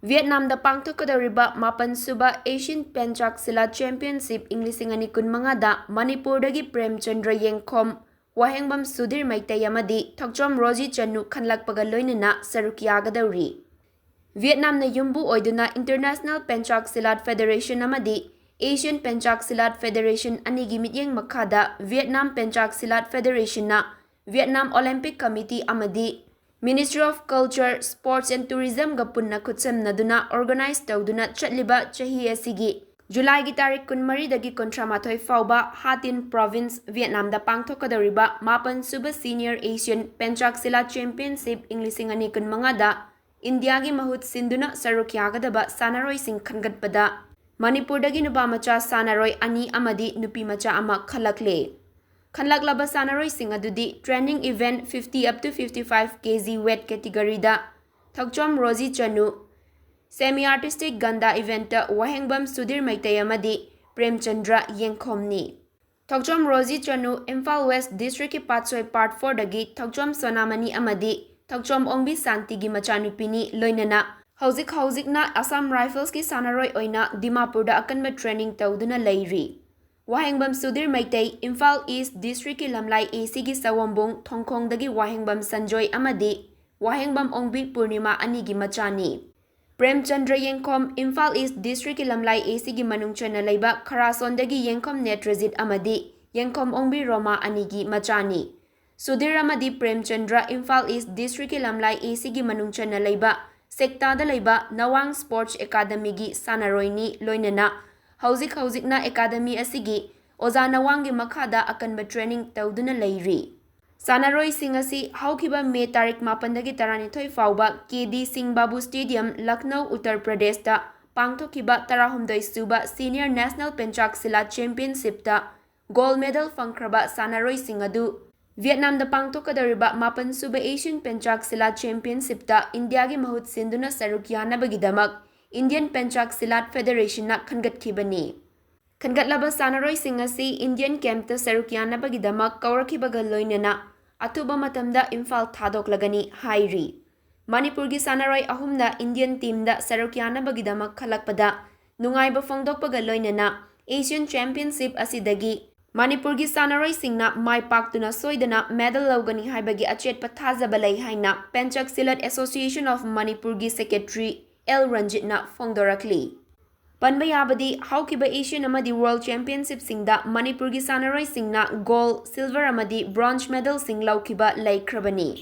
Vietnamda Pangthokadaba Mapan Suba Asian Pencak Silat Championship ing 2025da Manipurdagi Premchandra Yengkhom Wahengbam Sudhir Maitai amadi Thokjom Roji Channu khanlakpaga loinana Saruk Yagadouri. Vietnamna yumbu oiduna International Pencak Silat Federation amadi Asian Pencak Silat Federation anigi mityeng makhada Vietnam Pencak Silat Federation na Vietnam Olympic Committee amadi Ministry of Culture, Sports and Tourism ga punna khutsamnaduna organize tawduna chatliba chahi asigi July gi tarik 13 dagi 13 fauba Hatin Province Vietnam da pangthokadariba mapan suba Senior Asian Pencak Silat Championship ing 2025 da India gi mahut sinduna Saruk Yagadaba sanaroi sing khangatpada Manipur dagi nuba macha sanaroi ani amadi nupi macha ama khalakle Khanlaklaba sanaroi sing adudi training event 50 up to 55 kg weight category da Thokjom Roji Channu semi artistic ganda event ta Wahengbam Sudhir Maitai amadi Premchandra Yengkhom ni Thokjom Roji Channu Imphal West District ki Patsoi Part 4 dagi Thokjom Sonamani amadi Thokjom Ongbi Santi gi machanupini loinana hauzik na Assam Rifles ki sanaroi oina Dimapur da akanba training tawduna leiri Wahengbam Sudhir Maitai Imphal East District ki Lamlai AC gi Sawambong Thongkhong dagi Wahengbam Sanjoy amadi Wahengbam Ongbi Purnima ani gi machani Premchandra Yengkhom Imphal East District ki Lamlai AC gi manungchana leiba Kharason dagi Yengkhom Netrajit amadi Yengkhom Ongbi Roma ani gi machani Sudhir amadi Premchandra Imphal East District ki Lamlai AC gi manungchana leiba Sekta da leiba Nawang Sports Academy gi sanaroini loinana Hauzik na Academy asigi Oza Nawang gi makhada akanba training tawduna leiri. Sanaroi sing asi haukiba May tarik 8 dagi 12 fauba KD Singh Babu Stadium Lucknow Uttar Pradesh da pangthokiba 12 suba Senior National Pencak Silat Championship da gold medal fangkraba sanaroi sing adu Vietnam da pangthokadariba 8 suba Asian Pencak Silat Championship da India gi mahut sinduna Saruk yanabagidamak Indian Pencak Silat Federation na khangatkibani. Khangatlaba sanaroi sing asi Indian camp ta Saruk yanabagidamak kaurakhibaga loinana atuba matamda Imphal thadoklagani hairi. Manipur gi sanaroi Ahum na Indian team da Saruk yanabagidamak khalakpada nungaiba phongdokpaga loinana Asian Championship asidagi Manipur gi sanaroi singna mai paktuna soidana medal lawgani haibagi achetpa thajaba lei haina Pencak Silat Association of Manipur gi secretary El Ranjitna Fongdorakli. Panba yabadi haukiba Asian amadi World Championship singda Manipur gi sanaroi singna gold, silver amadi bronze medal sing laukiba laikrabani.